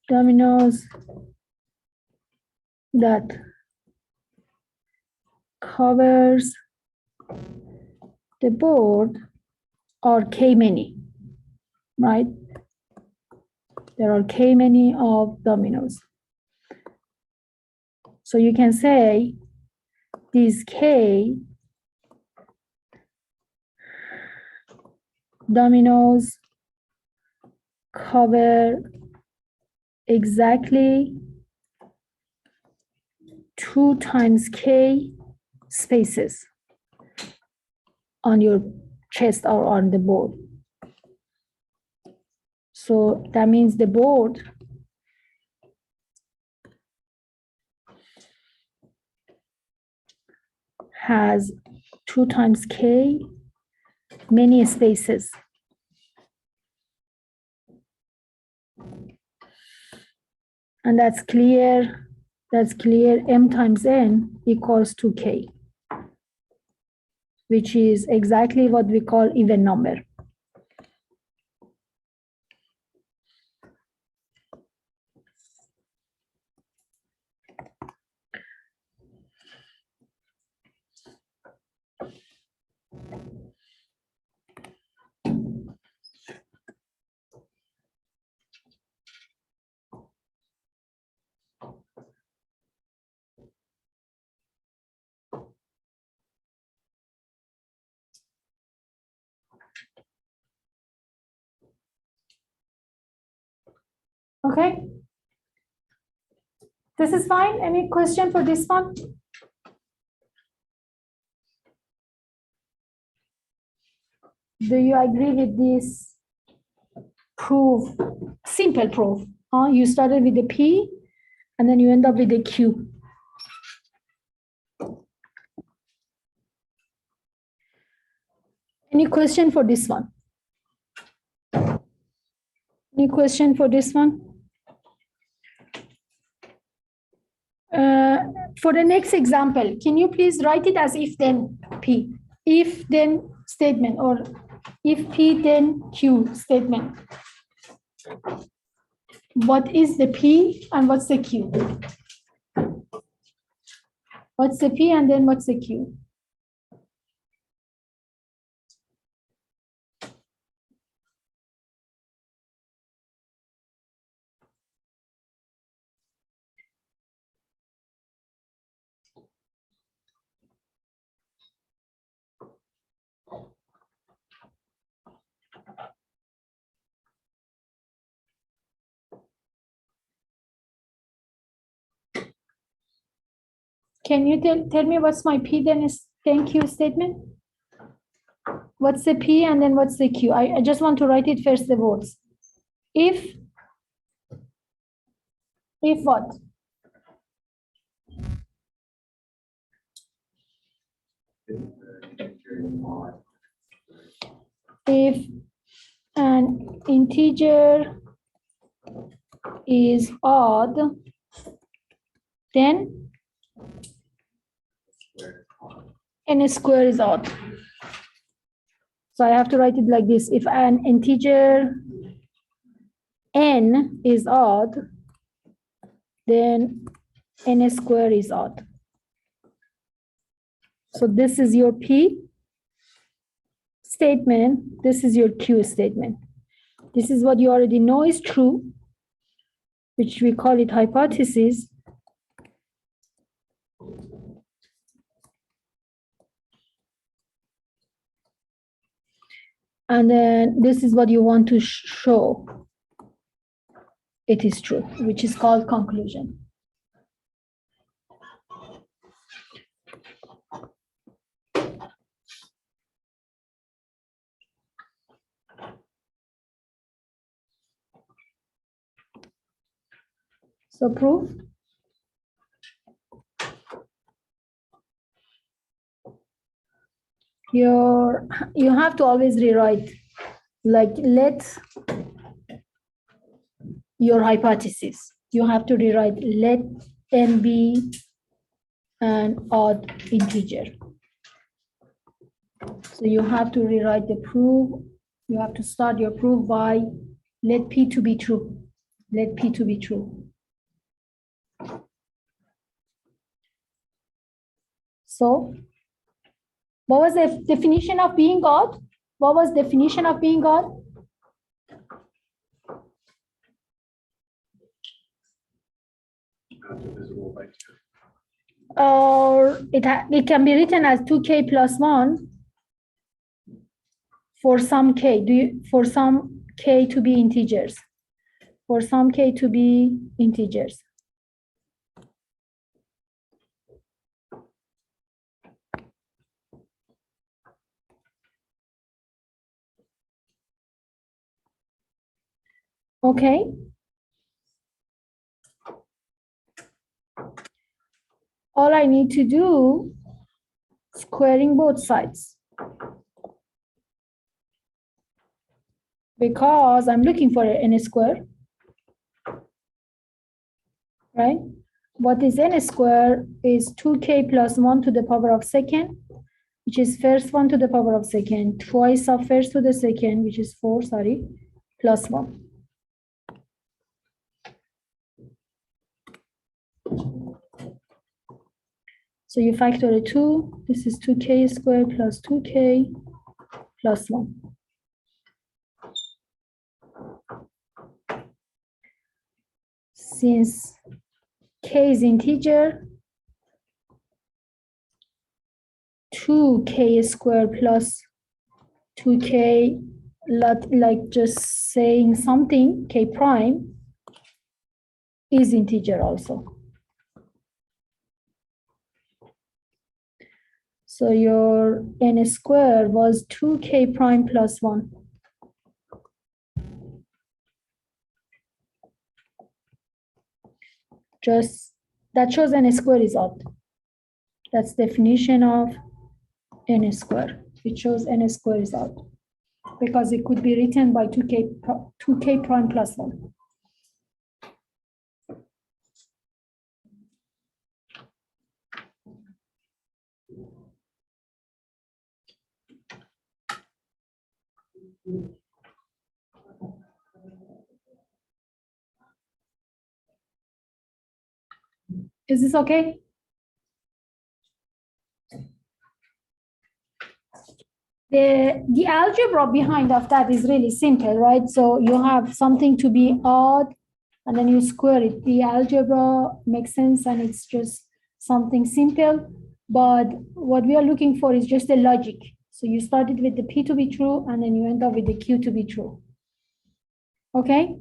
Speaker 1: dominoes that covers the board are k many, right? There are k many of dominoes. So you can say these k dominoes cover exactly 2 times k spaces on your chest or on the board. So that means the board has 2 times k, many spaces. And that's clear, m times n equals to k, which is exactly what we call even number. Okay. This is fine. Any question for this one? Do you agree with this proof? Simple proof. You started with the P and then you end up with the Q. Any question for this one? Any question for this one? For the next example, can you please write it as if then P, if then statement, or if P then Q statement? What is the P and what's the Q? What's the P and then what's the Q? Can you tell me what's my P then Q statement? What's the P and then what's the Q? I just want to write it first, the words. If what? If an integer is odd, then n square is odd. So I have to write it like this. If an integer n is odd, then n square is odd. So this is your P statement. This is your Q statement. This is what you already know is true, which we call it hypothesis. And then this is what you want to show it is true, which is called conclusion. So proof. You have to always rewrite, like, let your hypothesis. You have to rewrite, let n be an odd integer. So you have to rewrite the proof. You have to start your proof by let P to be true. Let P to be true. So what was the definition of being odd? What was definition of being odd?
Speaker 4: Not divisible by 2.
Speaker 1: Or it can be written as 2k plus 1 for some k. For some k to be integers. For some k to be integers. Okay. All I need to do squaring both sides. Because I'm looking for n square, right? What is n square is 2k plus 1 to the power of second, which is first 1 to the power of second, twice of first to the second, which is 4, sorry, plus 1. So you factor it 2, this is 2k squared plus 2k plus 1. Since k is integer, 2k squared plus 2k, like just saying something, k prime, is integer also. So your n squared was 2k prime plus 1. Just that shows n squared is odd. That's definition of n squared. It shows n squared is odd because it could be written by 2k prime plus 1. Is this okay? The algebra behind of that is really simple, right? So you have something to be odd, and then you square it. The algebra makes sense, and it's just something simple. But what we are looking for is just the logic. So you started with the P to be true, and then you end up with the Q to be true. Okay?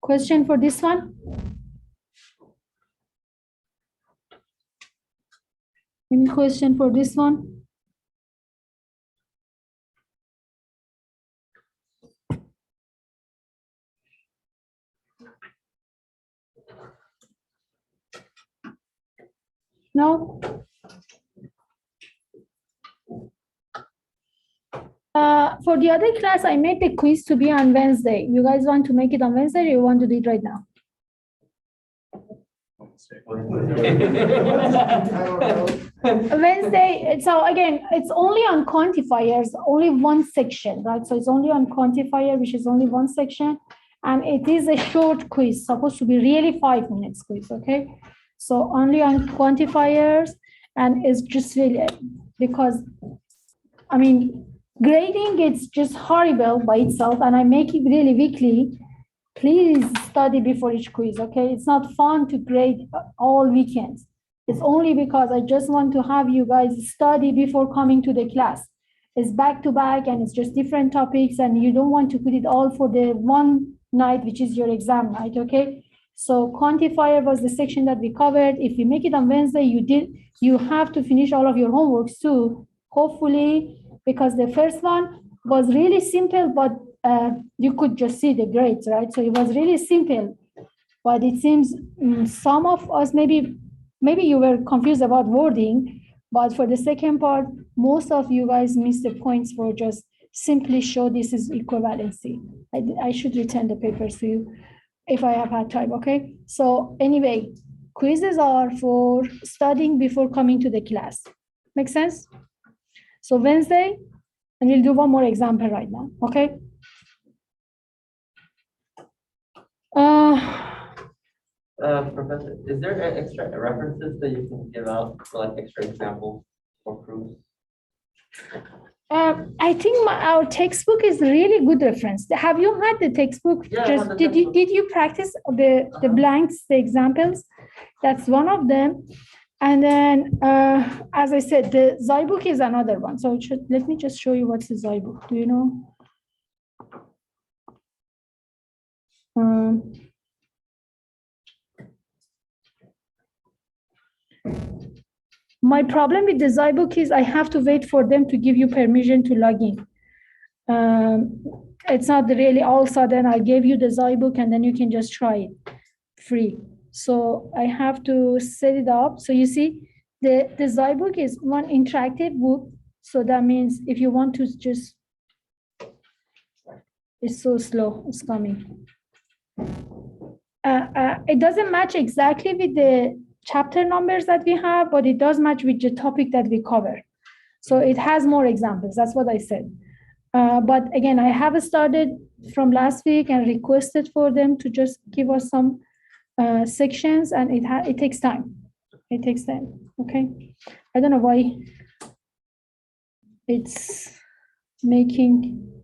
Speaker 1: Question for this one? Any question for this one? No? For the other class, I made the quiz to be on Wednesday. You guys want to make it on Wednesday, or you want to do it right now? Wednesday, so again, it's only on quantifiers, only one section, right? So it's only on quantifier, which is only one section. And it is a short quiz, supposed to be really 5 minutes quiz, okay? So only on quantifiers, and it's just really, because, I mean, grading, it's just horrible by itself, and I make it really weekly. Please study before each quiz, okay? It's not fun to grade all weekends. It's only because I just want to have you guys study before coming to the class. It's back to back, and it's just different topics, and you don't want to put it all for the one night, which is your exam night, okay? So quantifier was the section that we covered. If you make it on Wednesday, you have to finish all of your homeworks too, hopefully, because the first one was really simple, but you could just see the grades, right? So it was really simple, but it seems some of us, maybe you were confused about wording, but for the second part, most of you guys missed the points for just simply show this is equivalency. I should return the papers to you if I have had time, okay? So anyway, quizzes are for studying before coming to the class. Make sense? So Wednesday, and we'll do one more example right now, okay?
Speaker 5: Professor, is there extra references that you can give out for like extra examples or proofs?
Speaker 1: I think our textbook is really good reference. Have you had the textbook?
Speaker 5: Yeah,
Speaker 1: Did you practice the blanks, the examples? That's one of them. And then, as I said, the Zybook is another one. So let me just show you what's the Zybook. Do you know? My problem with the Zybook is I have to wait for them to give you permission to log in. It's not really all of a sudden I gave you the Zybook and then you can just try it free. So I have to set it up. So you see, the Zybook is one interactive book. So that means if you want to just, it's so slow, it's coming. It doesn't match exactly with the chapter numbers that we have, but it does match with the topic that we cover. So it has more examples, that's what I said. But again, I have started from last week and requested for them to just give us some sections, and it takes time. It takes time, okay? I don't know why it's making,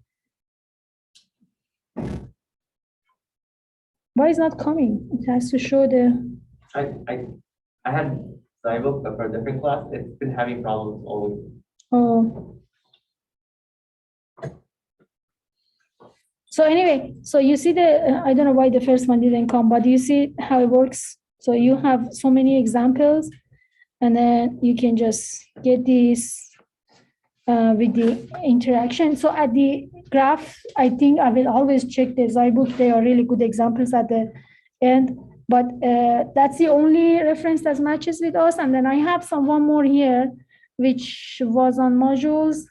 Speaker 1: why is not coming? It has to show the,
Speaker 5: I had Zybook, but for a different class, it's been having problems all week.
Speaker 1: oh. So anyway, so you see the, I don't know why the first one didn't come, but you see how it works. So you have so many examples, and then you can just get these with the interaction. So at the graph, I think I will always check the Zybook. They are really good examples at the end, but that's the only reference that matches with us. And then I have one more here, which was on modules.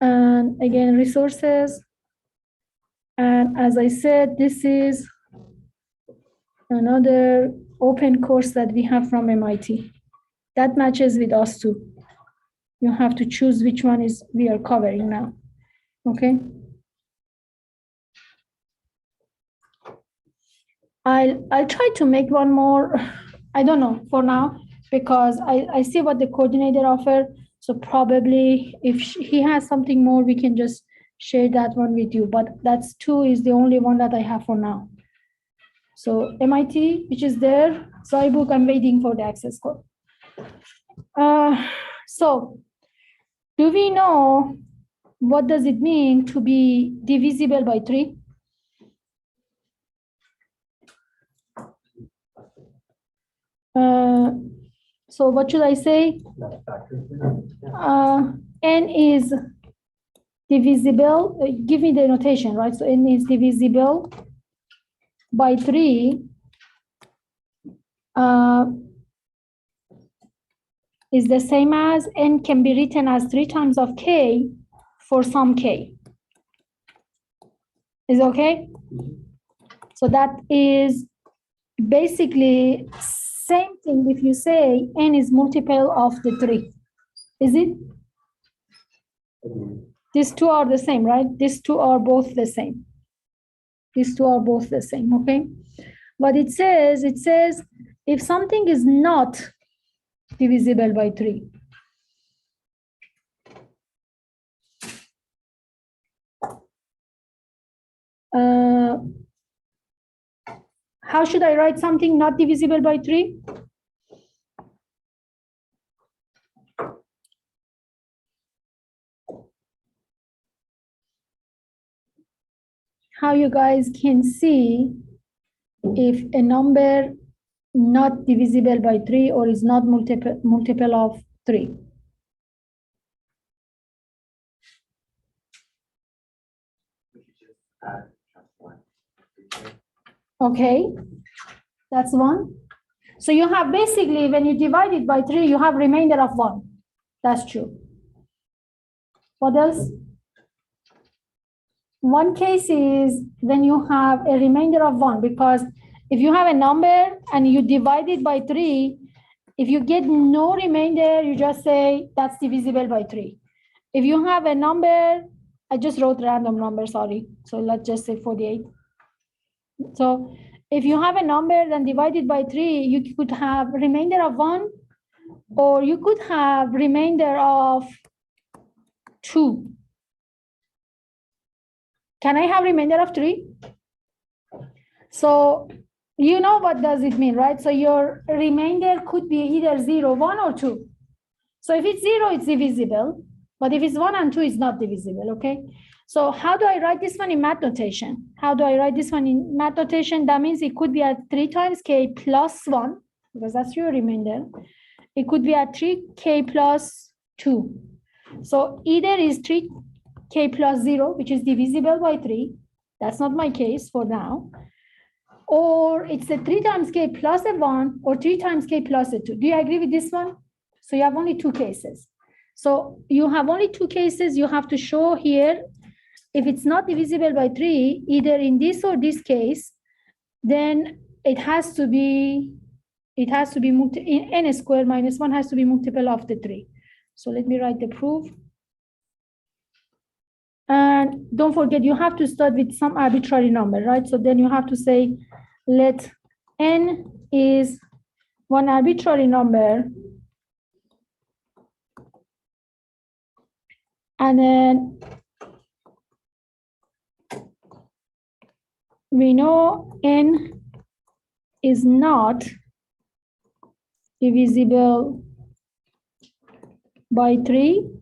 Speaker 1: And again, resources. And as I said, this is another open course that we have from MIT. That matches with us too. You have to choose which one is we are covering now, okay? I'll try to make one more, I don't know for now, because I see what the coordinator offered. So probably if he has something more, we can just share that one with you, but that's two is the only one that I have for now. So MIT, which is there, Zybook, I'm waiting for the access code. So do we know what does it mean to be divisible by 3? So what should I say? N is divisible, give me the notation, right? So N is divisible by 3 is the same as N can be written as 3 times of K for some K. Is okay? So that is basically same thing if you say N is multiple of the 3. Is it? These two are the same, right? These two are both the same. These two are both the same, okay? What it says if something is not divisible by 3, how should I write something not divisible by 3? How you guys can see if a number not divisible by 3 or is not multiple of 3. Okay, that's 1. So you have basically, when you divide it by 3, you have remainder of 1. That's true. What else? One case is when you have a remainder of 1, because if you have a number and you divide it by 3, if you get no remainder, you just say that's divisible by 3. If you have a number, I just wrote random number, sorry. So let's just say 48. So if you have a number then divided by 3, you could have remainder of 1, or you could have remainder of 2. Can I have remainder of 3? So you know what does it mean, right? So your remainder could be either 0, 1, or 2. So if it's 0, it's divisible. But if it's 1 and 2, it's not divisible, okay? So how do I write this one in math notation? How do I write this one in math notation? That means it could be at 3 times k plus 1, because that's your remainder. It could be at 3k plus 2. So either is 3k plus 0, which is divisible by 3. That's not my case for now. or it's a 3 times k plus a 1 or 3 times k plus a 2. Do you agree with this one? So you have only 2 cases. So you have only 2 cases. You have to show here, if it's not divisible by 3, either in this or this case, then it has to be n squared minus 1 has to be multiple of the 3. So let me write the proof. And don't forget, you have to start with some arbitrary number, right? So then you have to say, let n is one arbitrary number, and then we know n is not divisible by 3.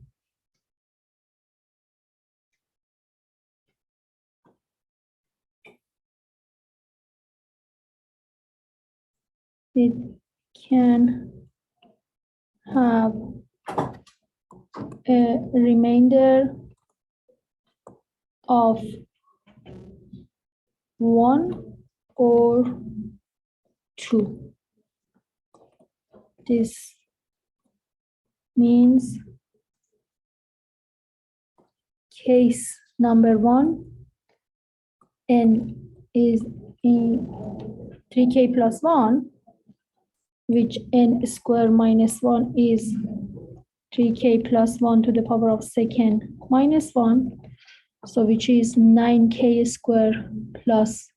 Speaker 1: It can have a remainder of 1 or 2. This means case number 1, n is in 3k plus 1, which n squared minus 1 is 3k plus 1 to the power of second minus 1, so which is 9k squared plus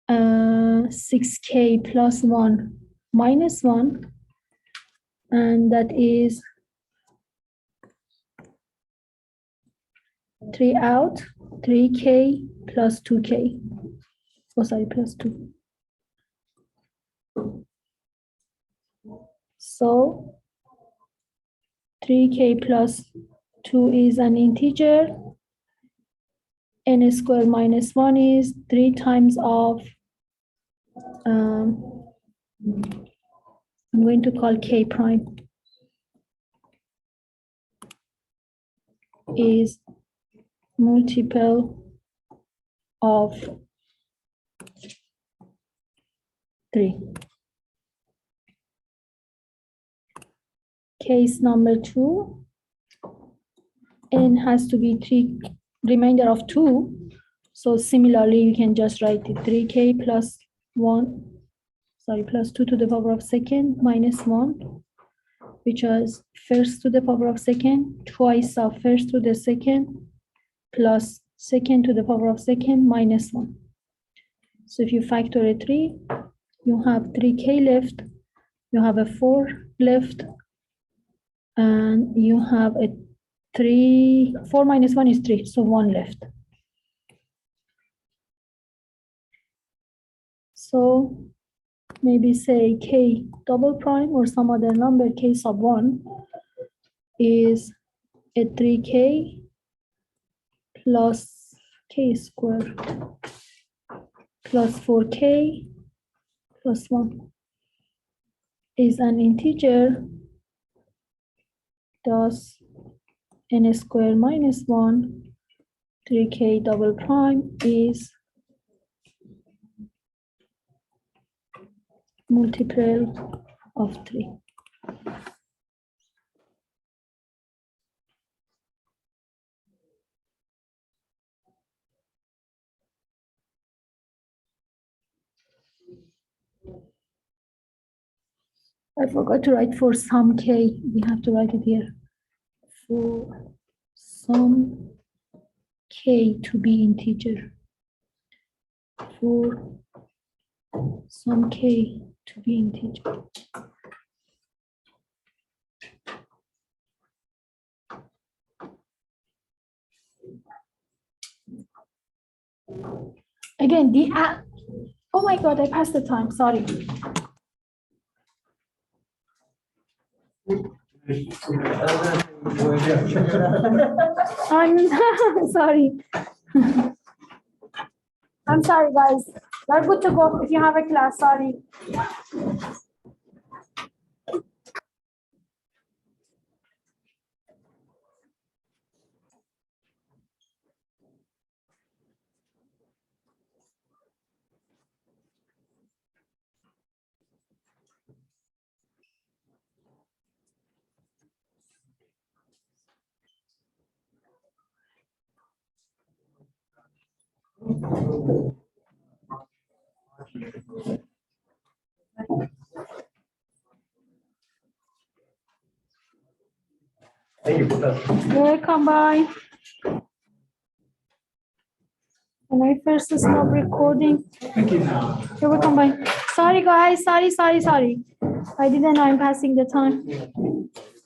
Speaker 1: 6k plus 1 minus 1, and that is 3 out, 3k plus 2k, oh sorry, plus 2. So 3k plus 2 is an integer, n squared minus 1 is 3 times of, I'm going to call k prime, is multiple of 3. Case number 2, n has to be 3 remainder of 2. So similarly, you can just write it 3k plus 1, sorry, plus 2 to the power of second minus 1, which is first to the power of second, twice of first to the second, plus second to the power of second minus 1. So if you factor a 3, you have 3k left, you have a 4 left, and you have a 3, 4 minus 1 is 3, so 1 left. So maybe say k double prime or some other number, k sub 1 is a 3k plus k squared plus 4k plus 1 is an integer, thus n squared minus 1, 3k double prime is multiple of 3. I forgot to write for some k. We have to write it here. For some k to be integer. For some k to be integer. Again, oh my God, I passed the time, sorry. I'm sorry. I'm sorry, guys. We're good to go if you have a class, sorry.
Speaker 5: Thank you, Professor.
Speaker 1: Welcome, bye. Can I first stop recording? You're welcome, bye. Sorry, guys. Sorry. I didn't know I'm passing the time.